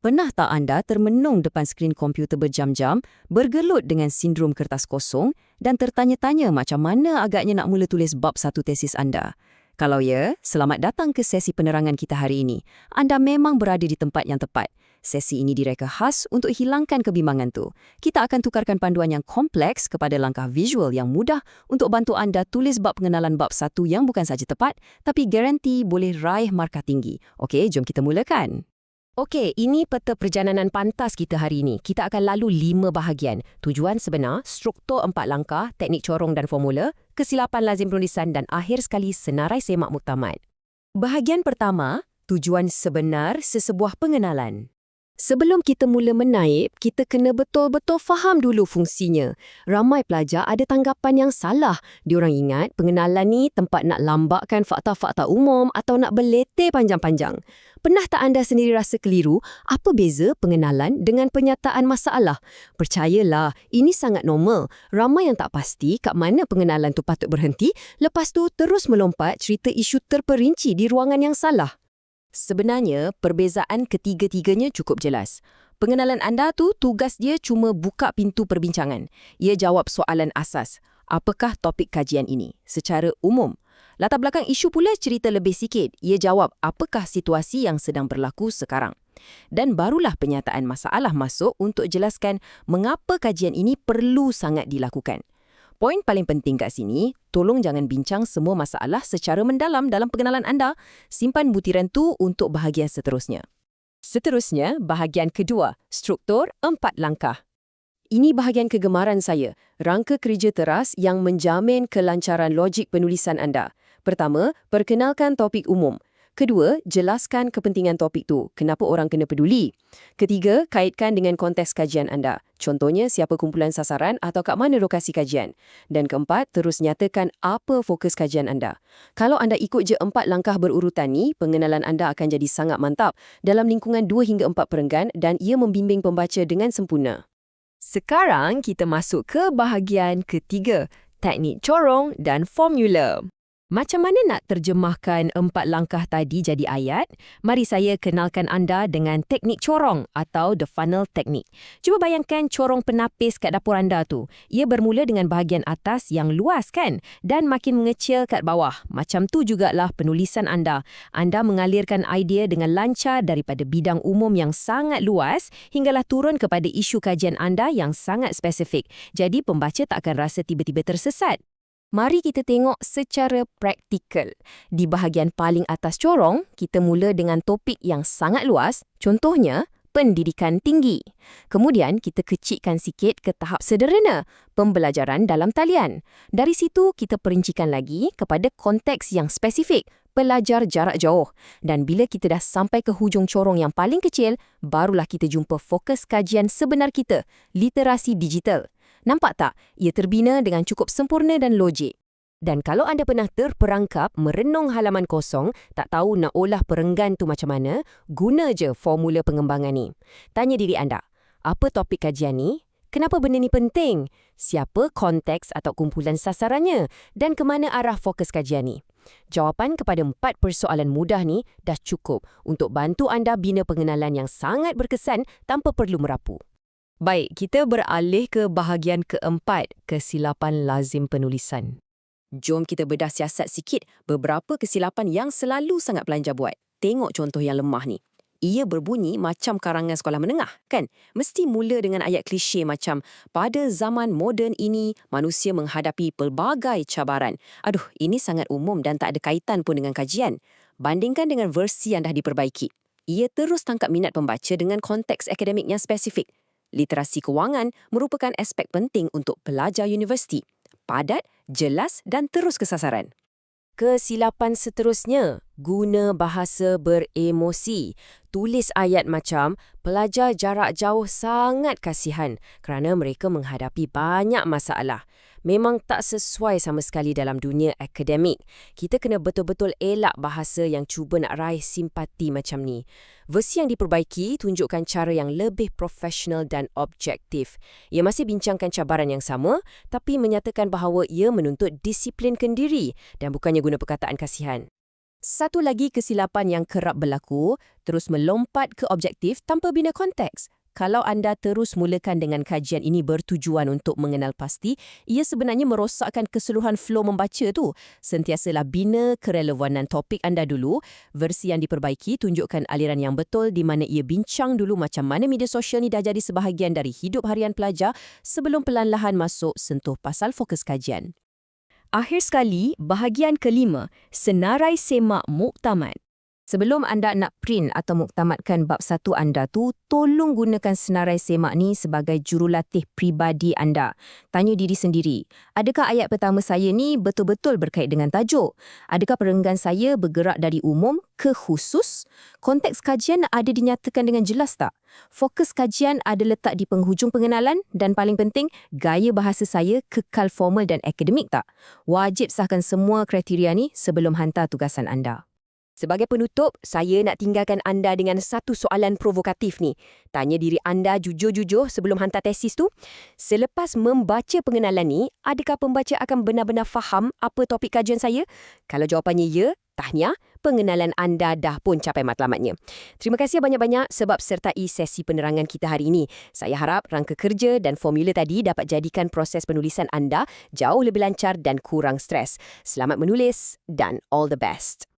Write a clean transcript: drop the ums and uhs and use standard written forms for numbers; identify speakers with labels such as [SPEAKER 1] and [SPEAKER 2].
[SPEAKER 1] Pernah tak anda termenung depan skrin komputer berjam-jam, bergelut dengan sindrom kertas kosong dan tertanya-tanya macam mana agaknya nak mula tulis bab satu tesis anda? Kalau ya, selamat datang ke sesi penerangan kita hari ini. Anda memang berada di tempat yang tepat. Sesi ini direka khas untuk hilangkan kebimbangan tu. Kita akan tukarkan panduan yang kompleks kepada langkah visual yang mudah untuk bantu anda tulis bab pengenalan bab satu yang bukan saja tepat, tapi garanti boleh raih markah tinggi. Okey, jom kita mulakan.
[SPEAKER 2] Okey, ini peta perjalanan pantas kita hari ini. Kita akan lalu 5 bahagian. Tujuan sebenar, struktur 4 langkah, teknik corong dan formula, kesilapan lazim penulisan dan akhir sekali senarai semak muktamad.
[SPEAKER 1] Bahagian pertama, tujuan sebenar sesebuah pengenalan.
[SPEAKER 2] Sebelum kita mula menaip, kita kena betul-betul faham dulu fungsinya. Ramai pelajar ada tanggapan yang salah. Diorang ingat pengenalan ni tempat nak lambakkan fakta-fakta umum atau nak berleteh panjang-panjang. Pernah tak anda sendiri rasa keliru? Apa beza pengenalan dengan penyataan masalah? Percayalah, ini sangat normal. Ramai yang tak pasti kat mana pengenalan tu patut berhenti, lepas tu terus melompat cerita isu terperinci di ruangan yang salah.
[SPEAKER 1] Sebenarnya, perbezaan ketiga-tiganya cukup jelas. Pengenalan anda tu tugas dia cuma buka pintu perbincangan. Ia jawab soalan asas. Apakah topik kajian ini? Secara umum. Latar belakang isu pula cerita lebih sikit. Ia jawab apakah situasi yang sedang berlaku sekarang. Dan barulah penyataan masalah masuk untuk jelaskan mengapa kajian ini perlu sangat dilakukan. Poin paling penting kat sini, tolong jangan bincang semua masalah secara mendalam dalam pengenalan anda. Simpan butiran tu untuk bahagian seterusnya.
[SPEAKER 2] Seterusnya, bahagian kedua, struktur 4 langkah. Ini bahagian kegemaran saya, rangka kerja teras yang menjamin kelancaran logik penulisan anda. Pertama, perkenalkan topik umum. Kedua, jelaskan kepentingan topik tu, kenapa orang kena peduli. Ketiga, kaitkan dengan konteks kajian anda. Contohnya, siapa kumpulan sasaran atau kat mana lokasi kajian. Dan keempat, terus nyatakan apa fokus kajian anda. Kalau anda ikut je 4 langkah berurutan ni, pengenalan anda akan jadi sangat mantap dalam lingkungan 2 hingga 4 perenggan dan ia membimbing pembaca dengan sempurna. Sekarang kita masuk ke bahagian ketiga, teknik corong dan formula. Macam mana nak terjemahkan 4 langkah tadi jadi ayat? Mari saya kenalkan anda dengan teknik corong atau the funnel technique. Cuba bayangkan corong penapis kat dapur anda tu. Ia bermula dengan bahagian atas yang luas kan? Dan makin mengecil kat bawah. Macam tu jugalah penulisan anda. Anda mengalirkan idea dengan lancar daripada bidang umum yang sangat luas hinggalah turun kepada isu kajian anda yang sangat spesifik. Jadi pembaca tak akan rasa tiba-tiba tersesat. Mari kita tengok secara praktikal. Di bahagian paling atas corong, kita mula dengan topik yang sangat luas, contohnya pendidikan tinggi. Kemudian kita kecilkan sikit ke tahap sederhana, pembelajaran dalam talian. Dari situ kita perincikan lagi kepada konteks yang spesifik, pelajar jarak jauh. Dan bila kita dah sampai ke hujung corong yang paling kecil, barulah kita jumpa fokus kajian sebenar kita, literasi digital. Nampak tak? Ia terbina dengan cukup sempurna dan logik. Dan kalau anda pernah terperangkap merenung halaman kosong, tak tahu nak olah perenggan tu macam mana, guna je formula pengembangan ni. Tanya diri anda, apa topik kajian ni? Kenapa benda ni penting? Siapa konteks atau kumpulan sasarannya? Dan ke mana arah fokus kajian ni? Jawapan kepada 4 persoalan mudah ni dah cukup untuk bantu anda bina pengenalan yang sangat berkesan tanpa perlu merapu. Baik, kita beralih ke bahagian keempat, kesilapan lazim penulisan.
[SPEAKER 1] Jom kita bedah siasat sikit beberapa kesilapan yang selalu sangat pelajar buat. Tengok contoh yang lemah ni. Ia berbunyi macam karangan sekolah menengah, kan? Mesti mula dengan ayat klise macam, pada zaman moden ini, manusia menghadapi pelbagai cabaran. Aduh, ini sangat umum dan tak ada kaitan pun dengan kajian. Bandingkan dengan versi yang dah diperbaiki. Ia terus tangkap minat pembaca dengan konteks akademik yang spesifik. Literasi kewangan merupakan aspek penting untuk pelajar universiti. Padat, jelas dan terus kesasaran.
[SPEAKER 2] Kesilapan seterusnya, guna bahasa beremosi. Tulis ayat macam, pelajar jarak jauh sangat kasihan kerana mereka menghadapi banyak masalah. Memang tak sesuai sama sekali dalam dunia akademik. Kita kena betul-betul elak bahasa yang cuba nak raih simpati macam ni. Versi yang diperbaiki tunjukkan cara yang lebih profesional dan objektif. Ia masih bincangkan cabaran yang sama, tapi menyatakan bahawa ia menuntut disiplinkan diri dan bukannya guna perkataan kasihan. Satu lagi kesilapan yang kerap berlaku, terus melompat ke objektif tanpa bina konteks. Kalau anda terus mulakan dengan kajian ini bertujuan untuk mengenal pasti, ia sebenarnya merosakkan keseluruhan flow membaca tu. Sentiasalah bina kerelevanan topik anda dulu. Versi yang diperbaiki tunjukkan aliran yang betul di mana ia bincang dulu macam mana media sosial ni dah jadi sebahagian dari hidup harian pelajar sebelum perlahan-lahan masuk sentuh pasal fokus kajian. Akhir sekali, bahagian kelima, senarai semak muktamad. Sebelum anda nak print atau muktamadkan bab 1 anda tu, tolong gunakan senarai semak ni sebagai jurulatih pribadi anda. Tanya diri sendiri, adakah ayat pertama saya ni betul-betul berkait dengan tajuk? Adakah perenggan saya bergerak dari umum ke khusus? Konteks kajian ada dinyatakan dengan jelas tak? Fokus kajian ada letak di penghujung pengenalan dan paling penting, gaya bahasa saya kekal formal dan akademik tak? Wajib sahkan semua kriteria ni sebelum hantar tugasan anda. Sebagai penutup, saya nak tinggalkan anda dengan satu soalan provokatif ni. Tanya diri anda jujur-jujur sebelum hantar tesis tu. Selepas membaca pengenalan ni, adakah pembaca akan benar-benar faham apa topik kajian saya? Kalau jawapannya ya, tahniah, pengenalan anda dah pun capai matlamatnya. Terima kasih banyak-banyak sebab sertai sesi penerangan kita hari ini. Saya harap rangka kerja dan formula tadi dapat jadikan proses penulisan anda jauh lebih lancar dan kurang stres. Selamat menulis dan all the best.